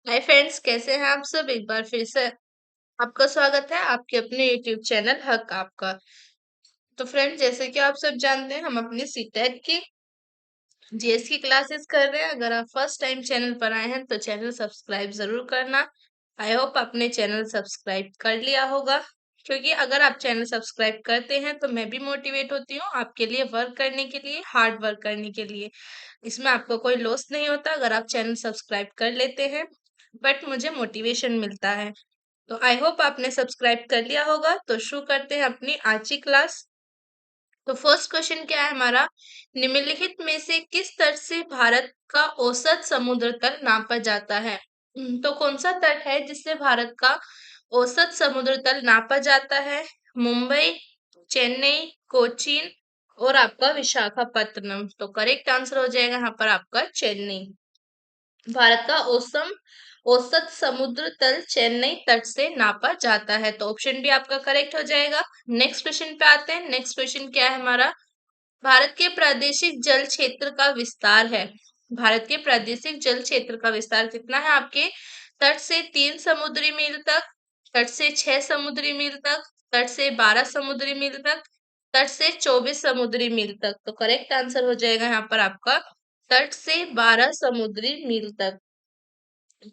Hi friends, कैसे हैं आप सब। एक बार फिर से आपका स्वागत है आपके अपने यूट्यूब चैनल हक आपका। तो फ्रेंड्स, जैसे कि आप सब जानते हैं, हम अपनी सीटेट की जीएस की क्लासेस कर रहे हैं। अगर आप फर्स्ट टाइम चैनल पर आए हैं तो चैनल सब्सक्राइब जरूर करना। आई होप आपने चैनल सब्सक्राइब कर लिया होगा, क्योंकि अगर आप चैनल सब्सक्राइब करते हैं तो मैं भी मोटिवेट होती हूँ आपके लिए वर्क करने के लिए, हार्ड वर्क करने के लिए। इसमें आपको कोई लॉस नहीं होता अगर आप चैनल सब्सक्राइब कर लेते हैं, बट मुझे मोटिवेशन मिलता है। तो आई होप आपने सब्सक्राइब कर लिया होगा। तो शुरू करते हैं अपनी आज की क्लास। तो फर्स्ट क्वेश्चन क्या है हमारा, निम्नलिखित में से किस तट से भारत का औसत समुद्र तल नापा जाता है। तो कौन सा तट है जिससे भारत का औसत समुद्र तल नापा जाता है। मुंबई, चेन्नई, कोचीन और आपका विशाखापत्तनम। तो करेक्ट आंसर हो जाएगा यहाँ पर आपका चेन्नई। भारत का औसत समुद्र तल चेन्नई तट से नापा जाता है। तो ऑप्शन भी आपका करेक्ट हो जाएगा। नेक्स्ट क्वेश्चन पे आते हैं। नेक्स्ट क्वेश्चन क्या है हमारा, भारत के प्रादेशिक जल क्षेत्र का विस्तार है। भारत के प्रादेशिक जल क्षेत्र का विस्तार कितना है आपके, तट से 3 समुद्री मील तक, तट से 6 समुद्री मील तक, तट से 12 समुद्री मील तक, तट से 24 समुद्री मील तक। तो करेक्ट आंसर हो जाएगा यहाँ पर आपका तट से 12 समुद्री मील तक।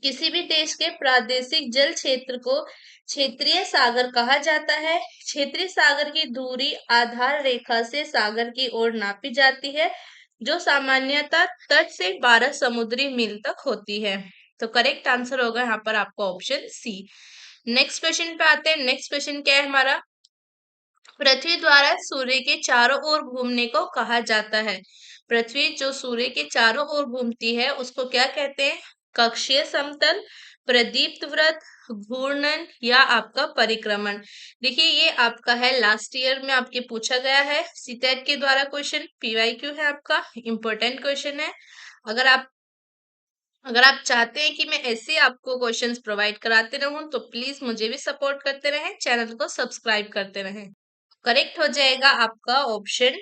किसी भी देश के प्रादेशिक जल क्षेत्र को क्षेत्रीय सागर कहा जाता है। क्षेत्रीय सागर की दूरी आधार रेखा से सागर की ओर नापी जाती है, जो सामान्यतः तट से 12 समुद्री मील तक होती है। तो करेक्ट आंसर होगा यहाँ पर आपका ऑप्शन सी। नेक्स्ट क्वेश्चन पे आते हैं। नेक्स्ट क्वेश्चन क्या है हमारा, पृथ्वी द्वारा सूर्य के चारों ओर घूमने को कहा जाता है। पृथ्वी जो सूर्य के चारों ओर घूमती है उसको क्या कहते हैं, कक्षीय समतल, प्रदीप्त वृत्त, घूर्णन या आपका परिक्रमण। देखिए, ये आपका है लास्ट ईयर में आपके पूछा गया है सीटेट के द्वारा क्वेश्चन, पीवाईक्यू है आपका, इंपॉर्टेंट क्वेश्चन है। अगर आप अगर आप चाहते हैं कि मैं ऐसे आपको क्वेश्चंस प्रोवाइड कराते रहूं तो प्लीज मुझे भी सपोर्ट करते रहें, चैनल को सब्सक्राइब करते रहें। करेक्ट हो जाएगा आपका ऑप्शन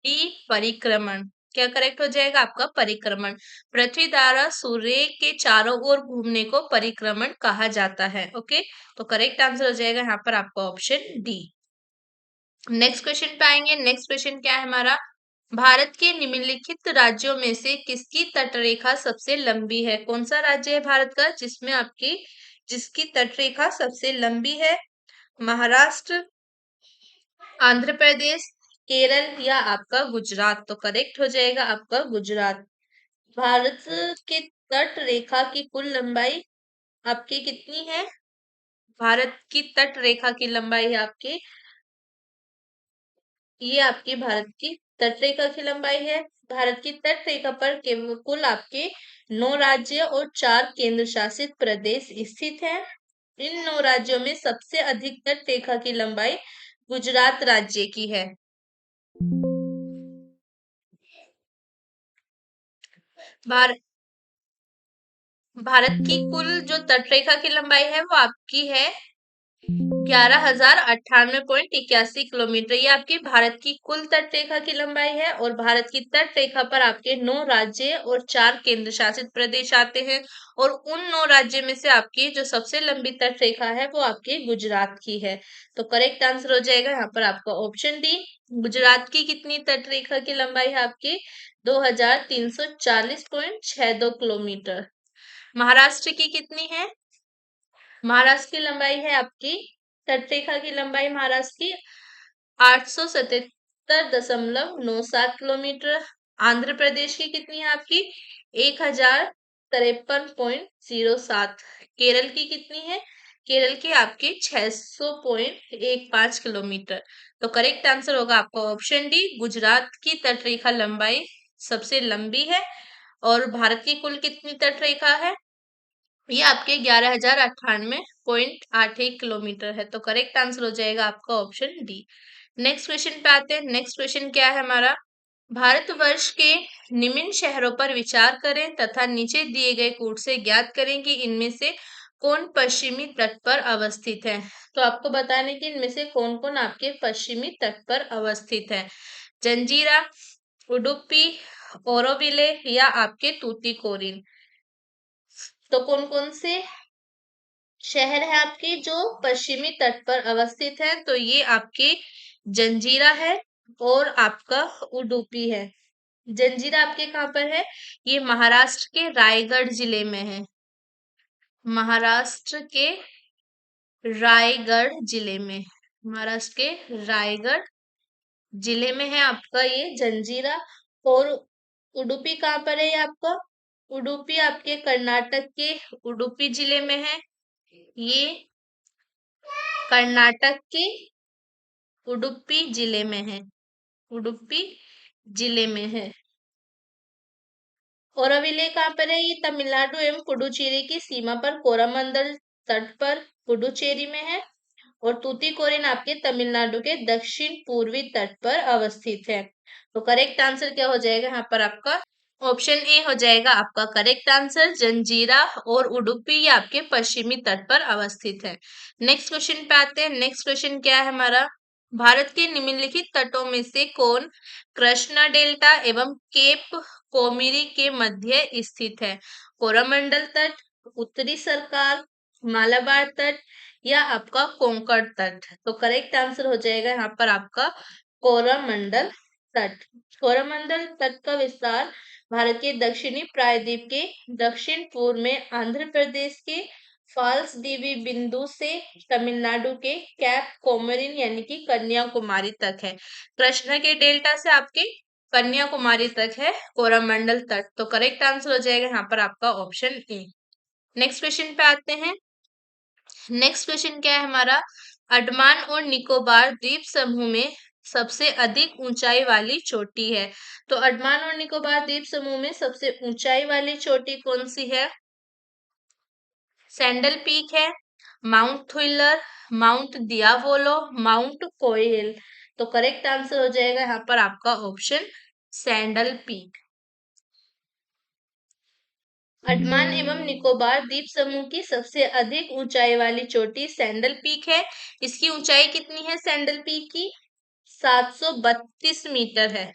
डी, परिक्रमण। क्या करेक्ट हो जाएगा आपका, परिक्रमण। पृथ्वी द्वारा सूर्य के चारों ओर घूमने को परिक्रमण कहा जाता है। ओके, तो करेक्ट आंसर हो जाएगा यहाँ पर आपका ऑप्शन डी। नेक्स्ट क्वेश्चन पे आएंगे। नेक्स्ट क्वेश्चन क्या है हमारा, भारत के निम्नलिखित राज्यों में से किसकी तटरेखा सबसे लंबी है। कौन सा राज्य है भारत का जिसकी तटरेखा सबसे लंबी है। महाराष्ट्र, आंध्र प्रदेश, केरल या आपका गुजरात। तो करेक्ट हो जाएगा आपका गुजरात। भारत के तट रेखा की कुल लंबाई आपकी कितनी है, भारत की तट रेखा की लंबाई है आपकी, ये आपकी भारत की तट रेखा की लंबाई है। भारत की तट रेखा पर केवल कुल आपके 9 राज्य और 4 केंद्र शासित प्रदेश स्थित हैं। इन 9 राज्यों में सबसे अधिक तट रेखा की लंबाई गुजरात राज्य की है। भार, भारत की कुल जो तटरेखा की लंबाई है वो आपकी है 11,098.81 किलोमीटर। ये आपकी भारत की कुल तटरेखा की लंबाई है, और भारत की तटरेखा पर आपके 9 राज्य और 4 केंद्र शासित प्रदेश आते हैं। और उन 9 राज्य में से आपकी जो सबसे लंबी तटरेखा है वो आपके गुजरात की है। तो करेक्ट आंसर हो जाएगा यहाँ पर आपका ऑप्शन डी। गुजरात की कितनी तटरेखा की लंबाई है आपकी, 2,340.62 किलोमीटर। महाराष्ट्र की कितनी है, महाराष्ट्र की लंबाई है आपकी, तटरेखा की लंबाई महाराष्ट्र की 877.97 किलोमीटर। आंध्र प्रदेश की कितनी है आपकी, 1,053.07। केरल की कितनी है, केरल की आपकी 600.15 किलोमीटर। तो करेक्ट आंसर होगा आपका ऑप्शन डी, गुजरात की तटरेखा लंबाई सबसे लंबी है। और भारत की कुल कितनी तटरेखा है, ये आपके 11,098.81 किलोमीटर है। तो करेक्ट आंसर हो जाएगा आपका ऑप्शन डी। नेक्स्ट क्वेश्चन पे आते हैं। नेक्स्ट क्वेश्चन क्या है हमारा, भारतवर्ष के निम्न शहरों पर विचार करें तथा नीचे दिए गए कूट से ज्ञात करें कि इनमें से कौन पश्चिमी तट पर अवस्थित है। तो आपको बताने की इनमें से कौन कौन आपके पश्चिमी तट पर अवस्थित है। जंजीरा, उडुपी, ओरोविले या आपके तूतीकोरिन। तो कौन कौन से शहर है आपके जो पश्चिमी तट पर अवस्थित है? तो ये आपके जंजीरा है और आपका उडुपी है। जंजीरा आपके कहाँ पर है? ये महाराष्ट्र के रायगढ़ जिले में है। महाराष्ट्र के रायगढ़ जिले में, महाराष्ट्र के रायगढ़ जिले में है आपका ये जंजीरा। और उडुपी कहाँ पर है ये आपका? उडुपी आपके कर्नाटक के उडुपी जिले में है। ये कर्नाटक के उडुपी जिले में है। उडुपी जिले में है। औरविले कहाँ पर है? ये तमिलनाडु एवं पुडुचेरी की सीमा पर कोरामंडल तट पर पुडुचेरी में है। और तूतीकोरिन आपके तमिलनाडु के दक्षिण पूर्वी तट पर अवस्थित है। तो करेक्ट आंसर क्या हो जाएगा यहाँ पर आपका? ऑप्शन ए हो जाएगा आपका करेक्ट आंसर। जंजीरा और उडुपी ये आपके पश्चिमी तट पर अवस्थित है। नेक्स्ट क्वेश्चन पे आते हैं। नेक्स्ट क्वेश्चन क्या है हमारा? भारत के निम्नलिखित तटों में से कौन कृष्णा डेल्टा एवं केप कोमिरी के मध्य स्थित है? कोरामंडल तट, उत्तरी सरकार, मालाबार तट या आपका कोंकण तट? तो करेक्ट आंसर हो जाएगा यहाँ पर आपका कोरामंडल तट। कोरामंडल तट का विस्तार भारत के दक्षिणी प्रायद्वीप के दक्षिण पूर्व में आंध्र प्रदेश के फाल्स डीवी बिंदु से तमिलनाडु के कैप कोमरिन यानी कि कन्याकुमारी तक है। कृष्णा के डेल्टा से आपके कन्याकुमारी तक है कोरामंडल तट। तो करेक्ट आंसर हो जाएगा यहाँ पर आपका ऑप्शन ए। नेक्स्ट क्वेश्चन पे आते हैं। नेक्स्ट क्वेश्चन क्या है हमारा? अंडमान और निकोबार द्वीप समूह में सबसे अधिक ऊंचाई वाली चोटी है। तो अंडमान और निकोबार द्वीप समूह में सबसे ऊंचाई वाली चोटी कौन सी है? सैंडल पीक है, माउंट थ्रिलर, माउंट दियावोलो, माउंट कोयल? तो करेक्ट आंसर हो जाएगा यहाँ पर आपका ऑप्शन सैंडल पीक। अंडमान एवं निकोबार द्वीप समूह की सबसे अधिक ऊंचाई वाली चोटी सैंडल पीक है। इसकी ऊंचाई कितनी है सैंडल पीक की? 732 मीटर है।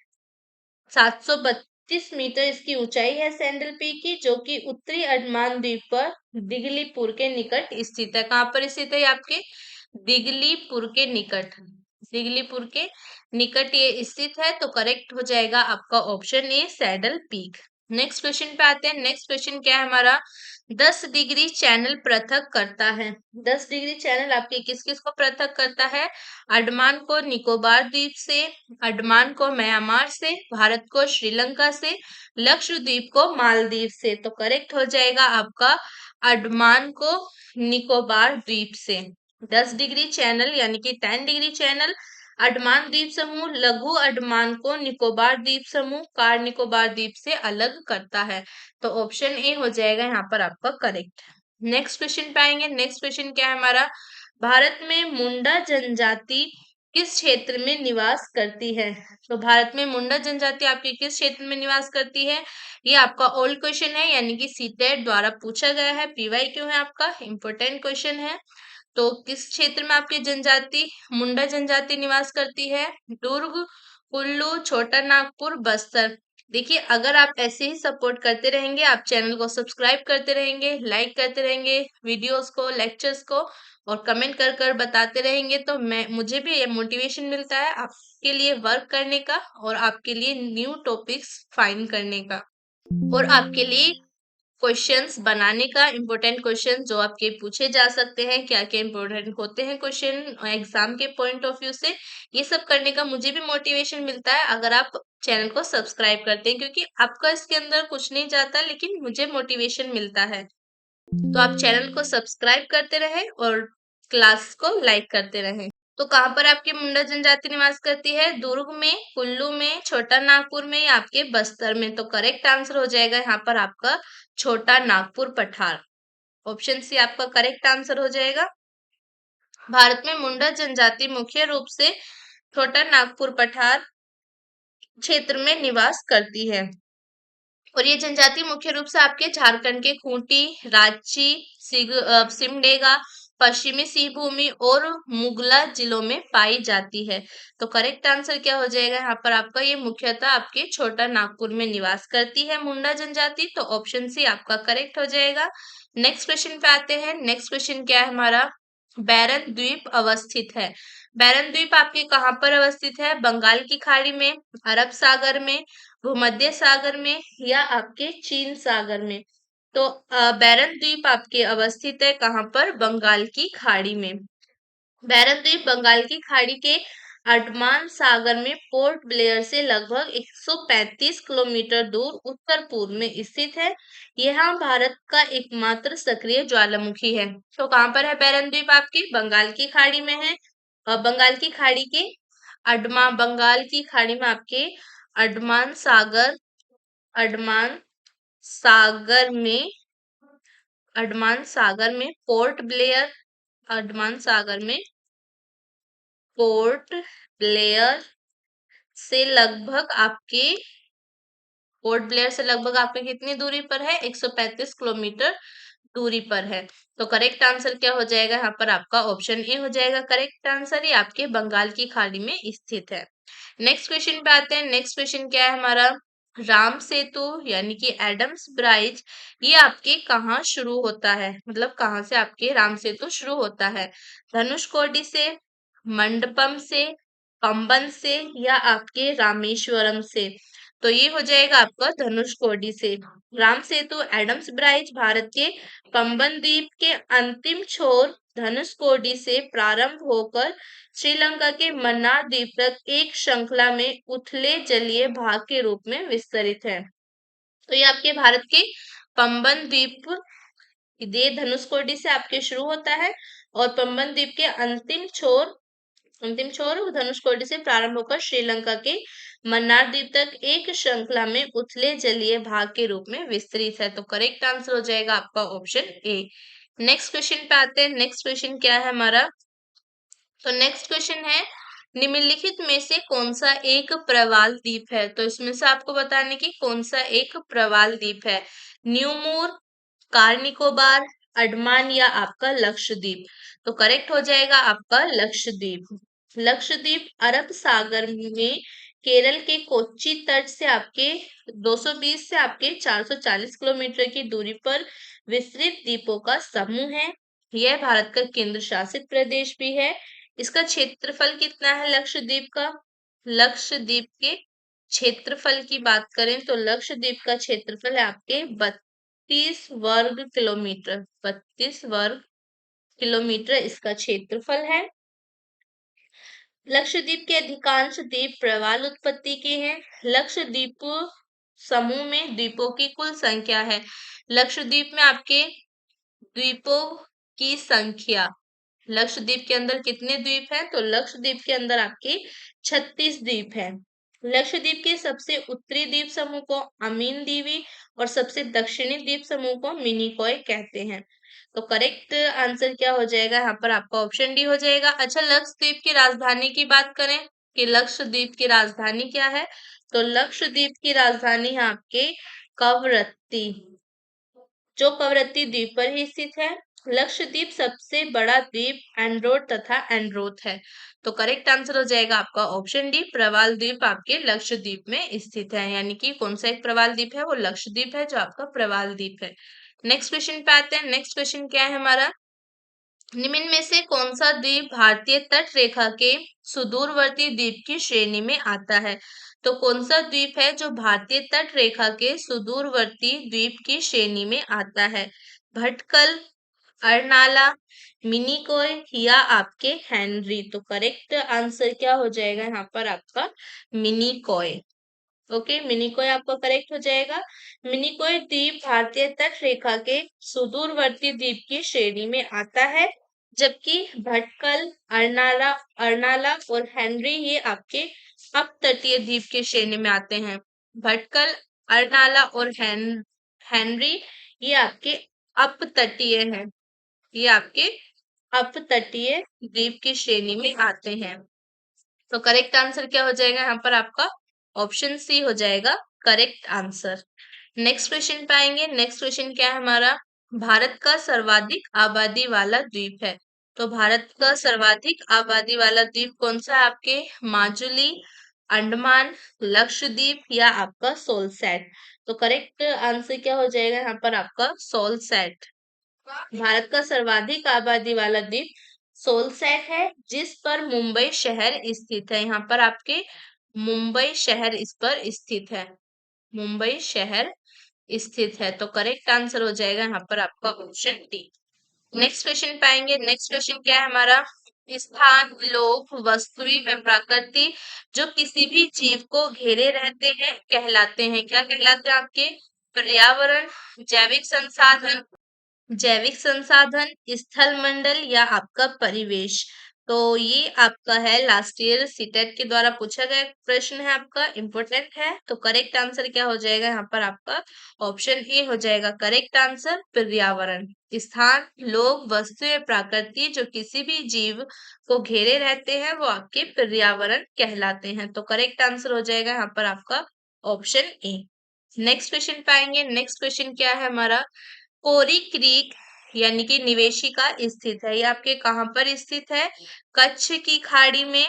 732 मीटर इसकी ऊंचाई है सैंडल पीक की, जो कि उत्तरी अंडमान द्वीप पर दिगलीपुर के निकट स्थित है। कहाँ पर स्थित है? आपके दिगलीपुर के निकट। दिगलीपुर के निकट ये स्थित है। तो करेक्ट हो जाएगा आपका option A saddle peak. Next question पे आते हैं। नेक्स्ट क्वेश्चन क्या है हमारा? 10 डिग्री चैनल पृथक करता है। 10 डिग्री चैनल आपके किस किस को पृथक करता है? अंडमान को निकोबार द्वीप से, अंडमान को म्यांमार से, भारत को श्रीलंका से, लक्षद्वीप को मालदीव से। तो करेक्ट हो जाएगा आपका अंडमान को निकोबार द्वीप से। 10 डिग्री चैनल यानी कि 10 डिग्री चैनल अंडमान द्वीप समूह लघु अंडमान को निकोबार द्वीप समूह कार निकोबार द्वीप से अलग करता है। तो ऑप्शन ए हो जाएगा यहाँ पर आपका करेक्ट। नेक्स्ट क्वेश्चन पे आएंगे। नेक्स्ट क्वेश्चन क्या है हमारा? भारत में मुंडा जनजाति किस क्षेत्र में निवास करती है? तो भारत में मुंडा जनजाति आपके किस क्षेत्र में निवास करती है? ये आपका ओल्ड क्वेश्चन है यानी कि सीटेट द्वारा पूछा गया है। पीवाई क्यों है आपका इंपॉर्टेंट क्वेश्चन है। तो किस क्षेत्र में आपकी जनजाति मुंडा जनजाति निवास करती है? दुर्ग, कुल्लू, छोटा नागपुर, बस्तर? देखिए अगर आप ऐसे ही सपोर्ट करते रहेंगे, आप चैनल को सब्सक्राइब करते रहेंगे, लाइक करते रहेंगे वीडियोस को, लेक्चर्स को और कमेंट कर कर बताते रहेंगे, तो मुझे भी ये मोटिवेशन मिलता है आपके लिए वर्क करने का और आपके लिए न्यू टॉपिक्स फाइंड करने का और आपके लिए क्वेश्चंस बनाने का। इंपॉर्टेंट क्वेश्चन जो आपके पूछे जा सकते हैं, क्या क्या इंपॉर्टेंट होते हैं क्वेश्चन एग्जाम के पॉइंट ऑफ व्यू से, ये सब करने का मुझे भी मोटिवेशन मिलता है अगर आप चैनल को सब्सक्राइब करते हैं, क्योंकि आपका इसके अंदर कुछ नहीं जाता लेकिन मुझे मोटिवेशन मिलता है। तो आप चैनल को सब्सक्राइब करते रहे और क्लास को लाइक करते रहे। तो कहाँ पर आपकी मुंडा जनजाति निवास करती है? दुर्ग में, कुल्लू में, छोटा नागपुर में या आपके बस्तर में? तो करेक्ट आंसर हो जाएगा यहाँ पर आपका छोटा नागपुर पठार। ऑप्शन सी आपका करेक्ट आंसर हो जाएगा। भारत में मुंडा जनजाति मुख्य रूप से छोटा नागपुर पठार क्षेत्र में निवास करती है और ये जनजाति मुख्य रूप से आपके झारखंड के खूंटी, रांची, सिमडेगा पश्चिमी सिंहभूमि और मुगला जिलों में पाई जाती है। तो करेक्ट आंसर क्या हो जाएगा यहाँ पर आपका, ये मुख्यतः आपके छोटा नागपुर में निवास करती है मुंडा जनजाति। तो ऑप्शन सी आपका करेक्ट हो जाएगा। नेक्स्ट क्वेश्चन पे आते हैं। नेक्स्ट क्वेश्चन क्या है हमारा, बैरन द्वीप अवस्थित है। बैरन द्वीप आपके कहाँ पर अवस्थित है, बंगाल की खाड़ी में, अरब सागर में, भूमध्य सागर में, या आपके चीन सागर में। तो बैरन द्वीप आपके अवस्थित है कहाँ पर, बंगाल की खाड़ी में। बैरन द्वीप बंगाल की खाड़ी के अंडमान सागर में पोर्ट ब्लेयर से लगभग 135 किलोमीटर दूर उत्तर पूर्व में स्थित है। यह भारत का एकमात्र सक्रिय ज्वालामुखी है। तो कहाँ पर है बैरन द्वीप आपके, बंगाल की खाड़ी में है। बंगाल की खाड़ी के बंगाल की खाड़ी में आपके अंडमान सागर, अंडमान सागर में, अंडमान सागर में पोर्ट ब्लेयर, अंडमान सागर में पोर्ट ब्लेयर से लगभग आपके, पोर्ट ब्लेयर से लगभग आपके कितनी दूरी पर है, 135 किलोमीटर दूरी पर है। तो करेक्ट आंसर क्या हो जाएगा यहाँ पर आपका, ऑप्शन ए हो जाएगा करेक्ट आंसर। ये आपके बंगाल की खाड़ी में स्थित है। नेक्स्ट क्वेश्चन पे आते हैं। नेक्स्ट क्वेश्चन क्या है हमारा, राम सेतु यानी कि एडम्स ब्राइज, ये आपके कहाँ शुरू होता है, मतलब कहाँ से आपके राम सेतु शुरू होता है, धनुषकोडी से, मंडपम से, पंबन से, या आपके रामेश्वरम से। तो ये हो जाएगा आपका धनुषकोडी से। राम सेतु एडम्स ब्राइज भारत के पंबन द्वीप के अंतिम छोर धनुषकोडी से प्रारंभ होकर श्रीलंका के मन्नार द्वीप तक एक श्रृंखला में उथले जलीय भाग के रूप में विस्तरित है। तो ये आपके भारत के पंबन द्वीप, ये धनुषकोडी से आपके शुरू होता है और पंबन द्वीप के अंतिम छोर धनुषकोडी से प्रारंभ होकर श्रीलंका के मन्नार द्वीप तक एक श्रृंखला में उथले जलीय भाग के रूप में विस्तृत है। तो करेक्ट आंसर हो जाएगा आपका ऑप्शन ए। नेक्स्ट क्वेश्चन पे आते हैं। नेक्स्ट क्वेश्चन क्या है हमारा, तो नेक्स्ट क्वेश्चन है, निम्नलिखित में से कौन सा एक प्रवाल द्वीप है। तो इसमें से आपको बताने की कौन सा एक प्रवाल द्वीप है, न्यूमोर, कार निकोबार, अंडमान, या आपका लक्षद्वीप। तो करेक्ट हो जाएगा आपका लक्षद्वीप। लक्षद्वीप अरब सागर में केरल के कोच्चि तट से आपके 220 से आपके 440 किलोमीटर की दूरी पर विस्तृत द्वीपों का समूह है। यह भारत का केंद्र शासित प्रदेश भी है। इसका क्षेत्रफल कितना है लक्षद्वीप का, लक्षद्वीप के क्षेत्रफल की बात करें तो लक्षद्वीप का क्षेत्रफल है आपके 32 वर्ग किलोमीटर, 32 वर्ग किलोमीटर इसका क्षेत्रफल है। लक्षद्वीप के अधिकांश द्वीप प्रवाल उत्पत्ति के हैं। लक्षद्वीप समूह में द्वीपों की कुल संख्या है, लक्षद्वीप में आपके द्वीपों की संख्या, लक्षद्वीप के अंदर कितने द्वीप हैं, तो लक्षद्वीप के अंदर आपके 36 द्वीप हैं। लक्षद्वीप के सबसे उत्तरी द्वीप समूह को अमीन द्वीपी और सबसे दक्षिणी द्वीप समूह को मिनिकॉय कहते हैं। तो करेक्ट आंसर क्या हो जाएगा यहाँ पर आपका, ऑप्शन डी हो जाएगा। अच्छा, लक्षद्वीप की राजधानी की बात करें कि लक्षद्वीप की राजधानी क्या है, तो लक्षद्वीप की राजधानी है आपके कवरत्ती, जो कवरत्ती द्वीप पर ही स्थित है। लक्षद्वीप सबसे बड़ा द्वीप एंड्रोट तथा एंड्रोथ है। तो करेक्ट आंसर हो जाएगा आपका ऑप्शन डी, प्रवाल द्वीप आपके लक्षद्वीप में स्थित है। यानी कि कौन सा एक प्रवाल द्वीप है, वो लक्षद्वीप है जो आपका प्रवाल द्वीप है। नेक्स्ट क्वेश्चन पे आते हैं। नेक्स्ट क्वेश्चन क्या है हमारा, निम्न में से कौन सा द्वीप भारतीय तट रेखा के सुदूरवर्ती द्वीप की श्रेणी में आता है। तो कौन सा द्वीप है जो भारतीय तट रेखा के सुदूरवर्ती द्वीप की श्रेणी में आता है, भटकल, अर्नाला, मिनिकॉय, या आपके हेनरी। तो करेक्ट आंसर क्या हो जाएगा यहाँ पर आपका, मिनिकॉय। ओके, मिनिकॉय आपका करेक्ट हो जाएगा। मिनिकॉय द्वीप भारतीय तट रेखा के सुदूरवर्ती द्वीप की श्रेणी में आता है, जबकि भटकल, अर्नाला अर्नाला और हेनरी ये आपके अपतटीय द्वीप की श्रेणी में आते हैं। भटकल, अर्नाला और हेनरी ये आपके अपतटीय हैं, ये आपके अपतटीय द्वीप की श्रेणी में आते हैं। तो करेक्ट आंसर क्या हो जाएगा यहाँ पर आपका, ऑप्शन सी हो जाएगा करेक्ट आंसर। नेक्स्ट क्वेश्चन पे आएंगे। नेक्स्ट क्वेश्चन क्या है हमारा, भारत का सर्वाधिक आबादी वाला द्वीप है। तो भारत का सर्वाधिक आबादी वाला द्वीप कौन सा है आपके? माजुली, अंडमान, लक्षद्वीप या आपका सोलसैट। तो करेक्ट आंसर क्या हो जाएगा यहाँ पर आपका? सोलसैट। भारत का सर्वाधिक आबादी वाला द्वीप सोलसैट है, जिस पर मुंबई शहर स्थित है। यहाँ पर आपके मुंबई शहर इस पर स्थित है। मुंबई शहर स्थित है। तो करेक्ट आंसर हो जाएगा यहाँ पर आपका ऑप्शन डी। नेक्स्ट क्वेश्चन पाएंगे। नेक्स्ट क्वेश्चन क्या है हमारा? स्थान, लोग, वस्तुएं व प्रकृति जो किसी भी जीव को घेरे रहते हैं कहलाते हैं। क्या कहलाते हैं आपके? पर्यावरण, जैविक संसाधन, जैविक संसाधन, स्थल मंडल या आपका परिवेश। तो ये आपका है लास्ट ईयर सीटेट के द्वारा पूछा गया प्रश्न है, आपका इम्पोर्टेंट है। तो करेक्ट आंसर क्या हो जाएगा यहाँ पर आपका? ऑप्शन ए हो जाएगा करेक्ट आंसर, पर्यावरण। स्थान, लोग, वस्तुएं, प्रकृति जो किसी भी जीव को घेरे रहते हैं वो आपके पर्यावरण कहलाते हैं। तो करेक्ट आंसर हो जाएगा यहाँ पर आपका ऑप्शन ए। नेक्स्ट क्वेश्चन पाएंगे। नेक्स्ट क्वेश्चन क्या है हमारा? कोरी क्रीक यानी कि निवेशिका स्थित है। ये आपके कहाँ पर स्थित है? कच्छ की खाड़ी में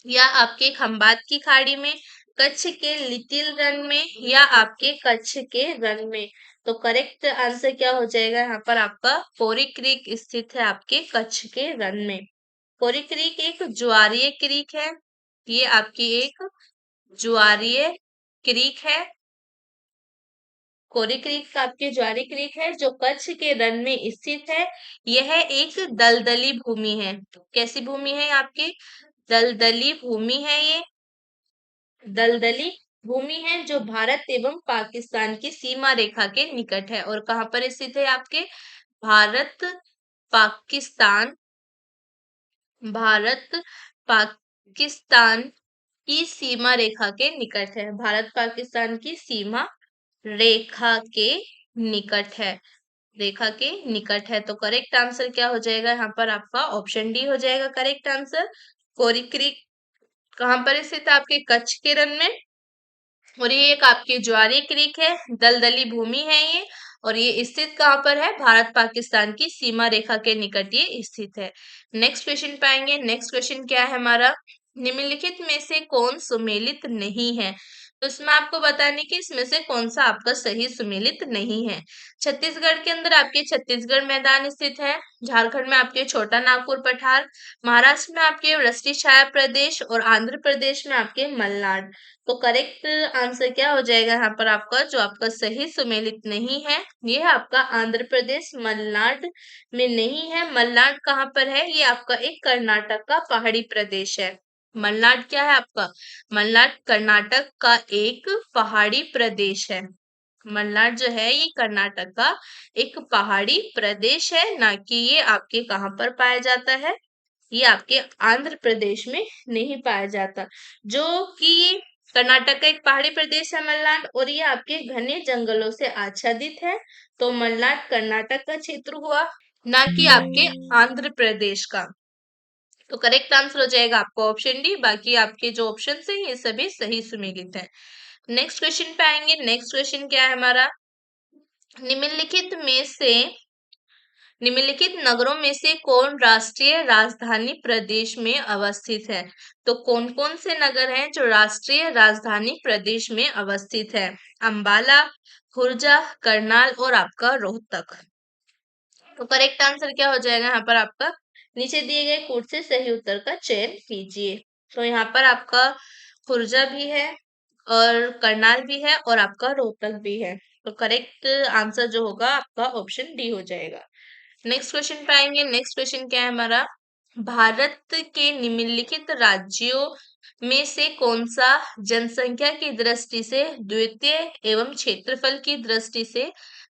या आपके खंबात की खाड़ी में, कच्छ के लिटिल रन में या आपके कच्छ के रन में। तो करेक्ट आंसर क्या हो जाएगा यहाँ पर आपका? कोरी क्रीक स्थित है आपके कच्छ के रन में। कोरी क्रीक एक ज्वारीय क्रीक है। ये आपकी एक ज्वारीय क्रीक है। कोरी क्रीक आपके ज्वारी क्रीक है जो कच्छ के रन में स्थित है। यह एक दलदली भूमि है। कैसी भूमि है आपकी? दलदली भूमि है ये। दलदली भूमि है जो भारत एवं पाकिस्तान की सीमा रेखा के निकट है। और कहाँ पर स्थित है आपके? भारत पाकिस्तान, भारत पाकिस्तान की सीमा रेखा के निकट है। भारत पाकिस्तान की सीमा रेखा के निकट है। रेखा के निकट है। तो करेक्ट आंसर क्या हो जाएगा यहाँ पर आपका? ऑप्शन डी हो जाएगा करेक्ट आंसर। कोरी क्रीक कहाँ पर स्थित है? आपके कच्छ के रन में। और ये एक आपकी ज्वारी क्रीक है, दलदली भूमि है ये। और ये स्थित कहाँ पर है? भारत पाकिस्तान की सीमा रेखा के निकट ये स्थित है। नेक्स्ट क्वेश्चन पाएंगे। नेक्स्ट क्वेश्चन क्या है हमारा? निम्नलिखित में से कौन सुमेलित नहीं है? तो इसमें आपको बताने की इसमें से कौन सा आपका सही सुमेलित नहीं है। छत्तीसगढ़ के अंदर आपके छत्तीसगढ़ मैदान स्थित है। झारखंड में आपके छोटा नागपुर पठार, महाराष्ट्र में आपके वृष्टि छाया प्रदेश और आंध्र प्रदेश में आपके मलनाड। तो करेक्ट आंसर क्या हो जाएगा यहाँ पर आपका? जो आपका सही सुमेलित नहीं है ये है आपका आंध्र प्रदेश, मलनाड में नहीं है। मलनाड कहाँ पर है? ये आपका एक कर्नाटक का पहाड़ी प्रदेश है। मलनाड क्या है आपका? मलनाड कर्नाटक का एक पहाड़ी प्रदेश है। मलनाड जो है ये कर्नाटक का एक पहाड़ी प्रदेश है, ना कि ये आपके कहाँ पर पाया जाता है? ये आपके आंध्र प्रदेश में नहीं पाया जाता। जो कि कर्नाटक का एक पहाड़ी प्रदेश है मलनाड, और ये आपके घने जंगलों से आच्छादित है। तो मलनाड कर्नाटक का क्षेत्र हुआ, ना कि आपके आंध्र प्रदेश का। तो करेक्ट आंसर हो जाएगा आपका ऑप्शन डी। बाकी आपके जो ऑप्शन है ये सभी सही सुमेलित है। नेक्स्ट क्वेश्चन पे आएंगे। नेक्स्ट क्वेश्चन क्या है हमारा? निम्नलिखित में से निम्नलिखित नगरों में से कौन राष्ट्रीय राजधानी प्रदेश में अवस्थित है? तो कौन कौन से नगर हैं जो राष्ट्रीय राजधानी प्रदेश में अवस्थित है? अंबाला, खुर्जा, करनाल और आपका रोहतक। तो करेक्ट आंसर क्या हो जाएगा यहाँ पर आपका? नीचे दिए गए कोड से सही उत्तर का चयन कीजिए। तो यहाँ पर आपका खुर्जा भी है और करनाल भी है और आपका रोहतक भी है। तो करेक्ट आंसर जो होगा आपका ऑप्शन डी हो जाएगा। नेक्स्ट क्वेश्चन पे आएंगे। नेक्स्ट क्वेश्चन क्या है हमारा? भारत के निम्नलिखित राज्यों में से कौन सा जनसंख्या की दृष्टि से द्वितीय एवं क्षेत्रफल की दृष्टि से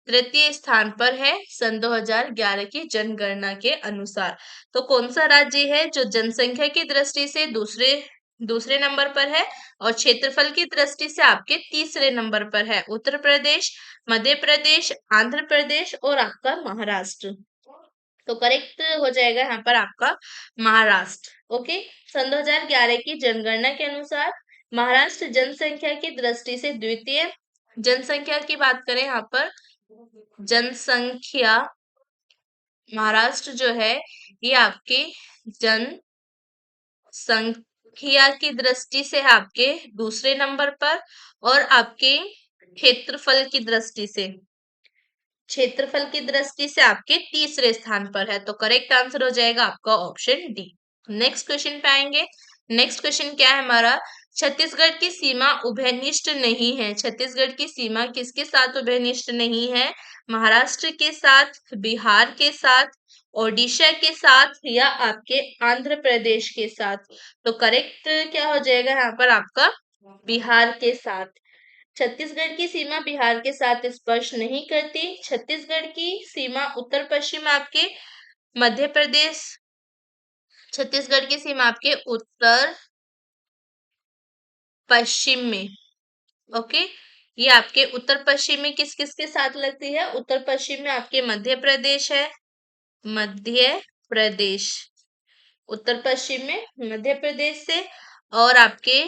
तृतीय स्थान पर है सन 2011 की जनगणना के अनुसार? तो कौन सा राज्य है जो जनसंख्या की दृष्टि से दूसरे दूसरे नंबर पर है और क्षेत्रफल की दृष्टि से आपके तीसरे नंबर पर है? उत्तर प्रदेश, मध्य प्रदेश, आंध्र प्रदेश और आपका महाराष्ट्र। तो करेक्ट हो जाएगा यहाँ पर आपका महाराष्ट्र। ओके, सन 2011 की जनगणना के अनुसार महाराष्ट्र जनसंख्या की दृष्टि से द्वितीय, जनसंख्या की बात करें यहाँ पर जनसंख्या महाराष्ट्र जो है ये आपके जनसंख्या की दृष्टि से है आपके दूसरे नंबर पर, और आपके क्षेत्रफल की दृष्टि से आपके तीसरे स्थान पर है। तो करेक्ट आंसर हो जाएगा आपका ऑप्शन डी। नेक्स्ट क्वेश्चन पे आएंगे। नेक्स्ट क्वेश्चन क्या है हमारा, छत्तीसगढ़ की सीमा उभयनिष्ठ नहीं है। छत्तीसगढ़ की सीमा किसके साथ उभयनिष्ठ नहीं है? महाराष्ट्र के साथ, बिहार के साथ, ओडिशा के साथ, या आपके आंध्र प्रदेश के साथ। तो करेक्ट क्या हो जाएगा यहाँ पर आपका बिहार के साथ। छत्तीसगढ़ की सीमा बिहार के साथ स्पर्श नहीं करती। छत्तीसगढ़ की सीमा उत्तर पश्चिम आपके मध्य प्रदेश, छत्तीसगढ़ की सीमा आपके उत्तर पश्चिम में, ओके। ये आपके उत्तर पश्चिम में किस किस के साथ लगती है? उत्तर पश्चिम में आपके मध्य प्रदेश है, मध्य प्रदेश, उत्तर पश्चिम में मध्य प्रदेश से, और आपके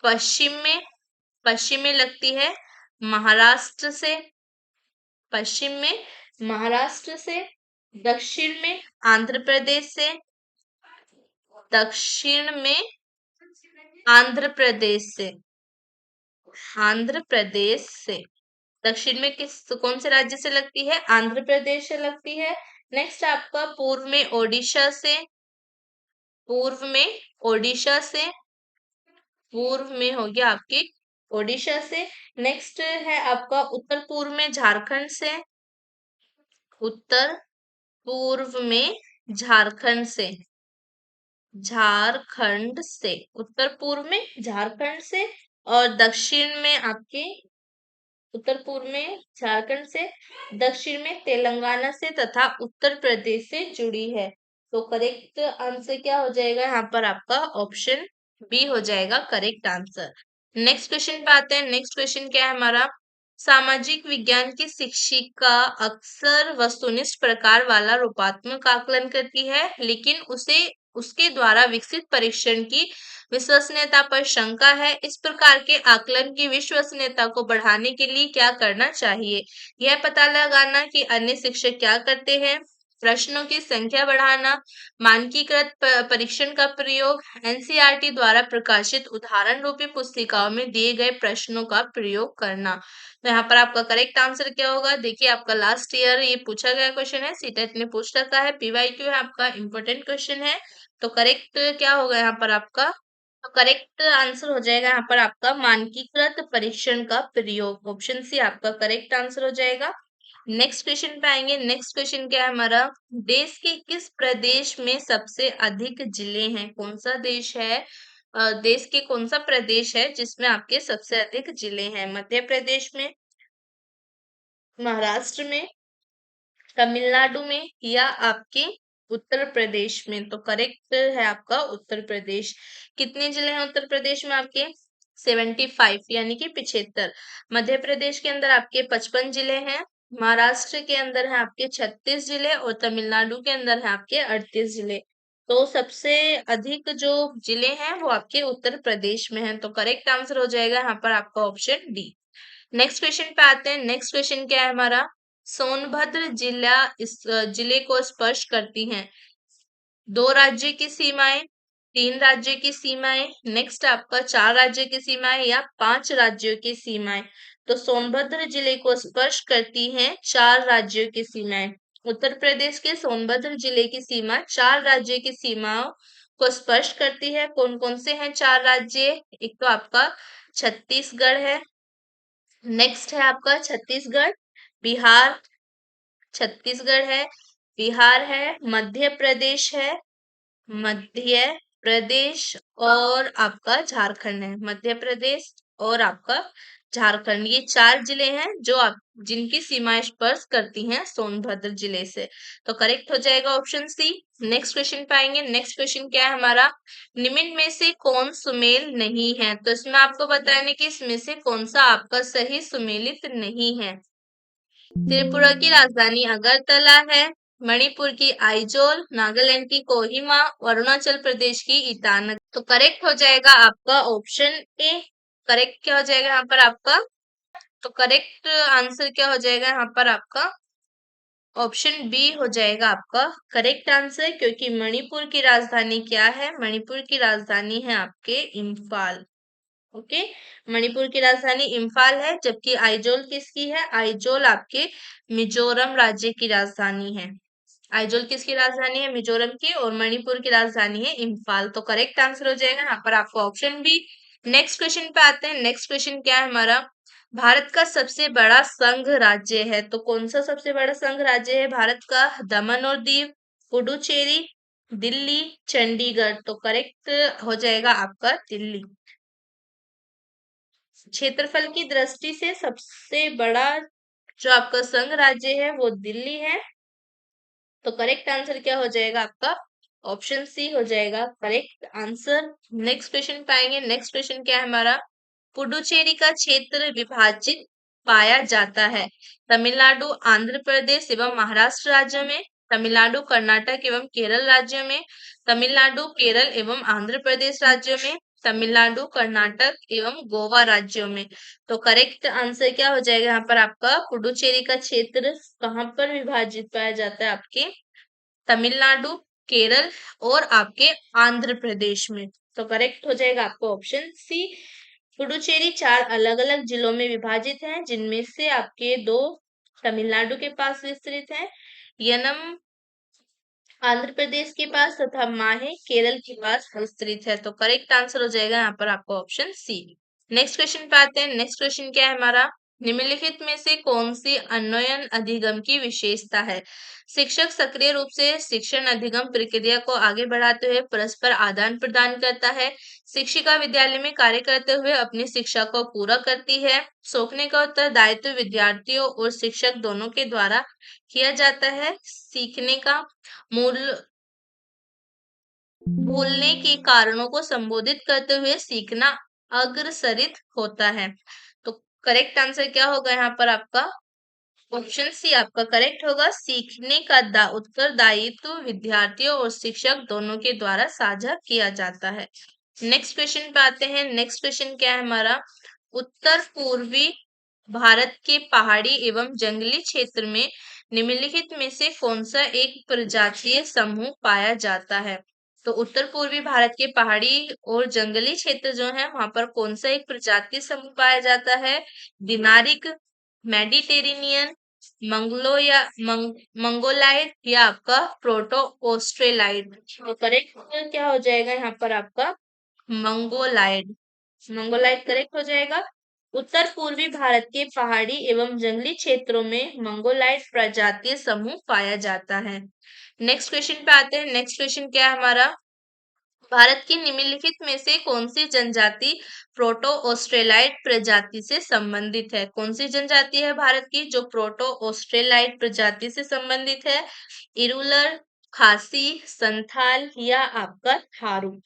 पश्चिम में लगती है महाराष्ट्र से, पश्चिम में महाराष्ट्र से, दक्षिण में आंध्र प्रदेश से, दक्षिण में आंध्र प्रदेश से, आंध्र प्रदेश से, दक्षिण में कौन से राज्य से लगती है? आंध्र प्रदेश से लगती है। नेक्स्ट आपका पूर्व में ओडिशा से, पूर्व में ओडिशा से, पूर्व में हो गया आपकी ओडिशा से। नेक्स्ट है आपका उत्तर पूर्व में झारखंड से, उत्तर पूर्व में झारखंड से, झारखंड से, उत्तर पूर्व में झारखंड से, और दक्षिण में आपके उत्तर पूर्व में झारखंड से, दक्षिण में तेलंगाना से, तथा उत्तर प्रदेश से जुड़ी है। तो करेक्ट आंसर क्या हो जाएगा यहाँ पर आपका ऑप्शन बी हो जाएगा करेक्ट आंसर। नेक्स्ट क्वेश्चन पे आते हैं। नेक्स्ट क्वेश्चन क्या है हमारा, सामाजिक विज्ञान की शिक्षिका अक्सर वस्तुनिष्ठ प्रकार वाला रूपात्मक आकलन करती है, लेकिन उसे उसके द्वारा विकसित परीक्षण की विश्वसनीयता पर शंका है। इस प्रकार के आकलन की विश्वसनीयता को बढ़ाने के लिए क्या करना चाहिए? यह पता लगाना कि अन्य शिक्षक क्या करते हैं, प्रश्नों की संख्या बढ़ाना, मानकीकृत परीक्षण का प्रयोग, एनसीईआरटी द्वारा प्रकाशित उदाहरण रूपी पुस्तिकाओं में दिए गए प्रश्नों का प्रयोग करना। तो यहाँ पर आपका करेक्ट आंसर क्या होगा? देखिए आपका लास्ट ईयर ये पूछा गया क्वेश्चन है, सीटेट ने पूछ रखा है, पीवाईक्यू है आपका, इंपॉर्टेंट क्वेश्चन है। तो करेक्ट क्या होगा यहाँ पर आपका? तो करेक्ट आंसर हो जाएगा यहाँ पर आपका मानकीकृत परीक्षण का प्रयोग, ऑप्शन सी आपका करेक्ट आंसर हो जाएगा। नेक्स्ट क्वेश्चन पे आएंगे। नेक्स्ट क्वेश्चन क्या है हमारा, देश के किस प्रदेश में सबसे अधिक जिले हैं? कौन सा देश है, देश के कौन सा प्रदेश है जिसमें आपके सबसे अधिक जिले हैं? मध्य प्रदेश में, महाराष्ट्र में, तमिलनाडु में, या आपके उत्तर प्रदेश में? तो करेक्ट है आपका उत्तर प्रदेश। कितने जिले हैं उत्तर प्रदेश में आपके? 75 यानी कि 75। मध्य प्रदेश के अंदर आपके 55 जिले हैं, महाराष्ट्र के अंदर है आपके 36 जिले, और तमिलनाडु के अंदर है आपके 38 जिले। तो सबसे अधिक जो जिले हैं वो आपके उत्तर प्रदेश में हैं। तो करेक्ट आंसर हो जाएगा यहाँ पर आपका ऑप्शन डी। नेक्स्ट क्वेश्चन पे आते हैं। नेक्स्ट क्वेश्चन क्या है हमारा, सोनभद्र जिला इस जिले को स्पर्श करती हैं 2 राज्य की सीमाएं, 3 राज्य की सीमाएं, नेक्स्ट आपका 4 राज्य की सीमाएं, या 5 राज्यों की सीमाएं। तो सोनभद्र जिले को स्पर्श करती हैं 4 राज्यों की सीमाएं। उत्तर प्रदेश के सोनभद्र जिले की सीमा 4 राज्यों की सीमाओं को स्पर्श करती है। कौन कौन से हैं 4 राज्य? एक तो आपका छत्तीसगढ़ है, नेक्स्ट है आपका छत्तीसगढ़, बिहार, छत्तीसगढ़ है, बिहार है, मध्य प्रदेश है, मध्य प्रदेश, और आपका झारखंड है। मध्य प्रदेश और आपका झारखंड, ये 4 जिले हैं जो आप जिनकी सीमाएं स्पर्श करती हैं सोनभद्र जिले से। तो करेक्ट हो जाएगा ऑप्शन सी। नेक्स्ट क्वेश्चन पे आएंगे। नेक्स्ट क्वेश्चन क्या है हमारा, निम्न में से कौन सुमेल नहीं है? तो इसमें आपको बताने कि इसमें से कौन सा आपका सही सुमेलित नहीं है। त्रिपुरा की राजधानी अगरतला है, मणिपुर की आइजोल, नागालैंड की कोहिमा, अरुणाचल प्रदेश की ईटानगर। तो करेक्ट हो जाएगा आपका ऑप्शन ए। करेक्ट क्या हो जाएगा यहाँ पर आपका? तो करेक्ट आंसर क्या हो जाएगा यहाँ पर आपका? ऑप्शन बी हो जाएगा आपका करेक्ट आंसर, क्योंकि मणिपुर की राजधानी क्या है? मणिपुर की राजधानी है आपके इम्फाल। ओके, मणिपुर की राजधानी इम्फाल है, जबकि आइजोल किसकी है? आइजोल आपके मिजोरम राज्य की राजधानी है। आइजोल किसकी राजधानी है? मिजोरम की। और मणिपुर की राजधानी है इम्फाल। तो करेक्ट आंसर हो जाएगा यहाँ पर आपको ऑप्शन बी। नेक्स्ट क्वेश्चन पे आते हैं। नेक्स्ट क्वेश्चन क्या है हमारा? भारत का सबसे बड़ा संघ राज्य है, तो कौन सा सबसे बड़ा संघ राज्य है भारत का? दमन और दीव, पुडुचेरी, दिल्ली, चंडीगढ़। तो करेक्ट हो जाएगा आपका दिल्ली। क्षेत्रफल की दृष्टि से सबसे बड़ा जो आपका संघ राज्य है वो दिल्ली है। तो करेक्ट आंसर क्या हो जाएगा आपका? ऑप्शन सी हो जाएगा करेक्ट आंसर। नेक्स्ट क्वेश्चन पाएंगे। नेक्स्ट क्वेश्चन क्या है हमारा? पुडुचेरी का क्षेत्र विभाजित पाया जाता है तमिलनाडु, आंध्र प्रदेश एवं महाराष्ट्र राज्यों में, तमिलनाडु, कर्नाटक एवं केरल राज्यों में, तमिलनाडु, केरल एवं आंध्र प्रदेश राज्यों में, तमिलनाडु, कर्नाटक एवं गोवा राज्यों में। तो करेक्ट आंसर क्या हो जाएगा यहाँ पर आपका? पुडुचेरी का क्षेत्र कहाँ पर विभाजित पाया जाता है? आपके तमिलनाडु, केरल और आपके आंध्र प्रदेश में। तो करेक्ट हो जाएगा आपको ऑप्शन सी। पुडुचेरी 4 अलग-अलग जिलों में विभाजित है, जिनमें से आपके 2 तमिलनाडु के पास विस्तृत है, यनम आंध्र प्रदेश के पास तथा माहे केरल के पास विस्तृत है। तो करेक्ट आंसर हो जाएगा यहाँ पर आपका ऑप्शन सी। नेक्स्ट क्वेश्चन पे आते हैं। नेक्स्ट क्वेश्चन क्या है हमारा? निम्नलिखित में से कौन सी अन्वयन अधिगम की विशेषता है? शिक्षक सक्रिय रूप से शिक्षण अधिगम प्रक्रिया को आगे बढ़ाते हुए परस्पर आदान प्रदान करता है। शिक्षिका विद्यालय में कार्य करते हुए अपनी शिक्षा को पूरा करती है। सौंपने का उत्तरदायित्व विद्यार्थियों और शिक्षक दोनों के द्वारा किया जाता है। सीखने का मूल भूलने के कारणों को संबोधित करते हुए सीखना अग्रसरित होता है। तो करेक्ट आंसर क्या होगा यहाँ पर आपका? ऑप्शन सी आपका करेक्ट होगा। सीखने का उत्तरदायित्व विद्यार्थियों और शिक्षक दोनों के द्वारा साझा किया जाता है। नेक्स्ट क्वेश्चन पे आते हैं। नेक्स्ट क्वेश्चन क्या है हमारा? उत्तर पूर्वी भारत के पहाड़ी एवं जंगली क्षेत्र में निम्नलिखित में से कौन सा एक प्रजातीय समूह पाया जाता है? तो उत्तर पूर्वी भारत के पहाड़ी और जंगली क्षेत्र जो है वहां पर कौन सा एक प्रजातीय समूह पाया जाता है? दिनारिक, मेडिटेरेनियन, मंगोलाइड या आपका प्रोटो ऑस्ट्रेलाइड। तो करेक्ट क्या हो जाएगा यहाँ पर आपका? मंगोलाइड। मंगोलाइड करेक्ट हो जाएगा। उत्तर पूर्वी भारत के पहाड़ी एवं जंगली क्षेत्रों में मंगोलाइड प्रजातीय समूह पाया जाता है। नेक्स्ट क्वेश्चन पे आते हैं। नेक्स्ट क्वेश्चन क्या है हमारा? भारत की निम्नलिखित में से कौन सी जनजाति प्रोटो ऑस्ट्रेलाइड प्रजाति से संबंधित है? कौन सी जनजाति है भारत की जो प्रोटो ऑस्ट्रेलाइड प्रजाति से संबंधित है? इरुलर, खासी, संथाल या आपका थारू।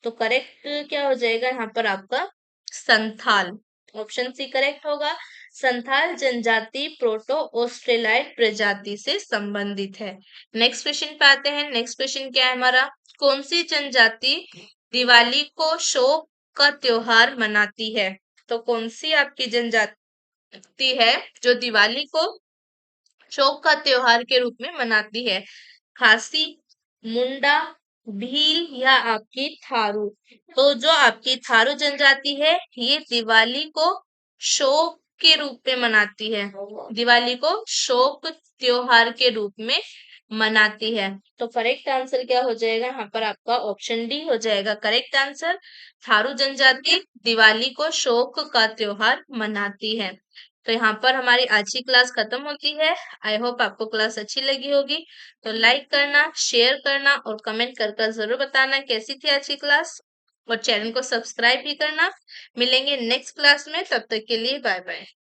तो करेक्ट क्या हो जाएगा यहाँ पर आपका? संथाल। ऑप्शन सी करेक्ट होगा। संथाल जनजाति प्रोटो ऑस्ट्रेलाइड प्रजाति से संबंधित है। नेक्स्ट क्वेश्चन पे आते हैं। नेक्स्ट क्वेश्चन क्या है हमारा? कौन सी जनजाति दिवाली को शोक का त्योहार मनाती है? तो कौन सी आपकी जनजाति है जो दिवाली को शोक का त्योहार के रूप में मनाती है? खासी, मुंडा, भील या आपकी थारू। तो जो आपकी थारू जनजाति है ये दिवाली को शोक के रूप में मनाती है। दिवाली को शोक त्योहार के रूप में मनाती है। तो करेक्ट आंसर क्या हो जाएगा यहाँ पर आपका? ऑप्शन डी हो जाएगा करेक्ट आंसर। थारू जनजाति दिवाली को शोक का त्योहार मनाती है। तो यहाँ पर हमारी आज की क्लास खत्म होती है। आई होप आपको क्लास अच्छी लगी होगी। तो लाइक करना, शेयर करना और कमेंट कर जरूर बताना कैसी थी आज की क्लास। और चैनल को सब्सक्राइब भी करना। मिलेंगे नेक्स्ट क्लास में, तब तक के लिए बाय बाय।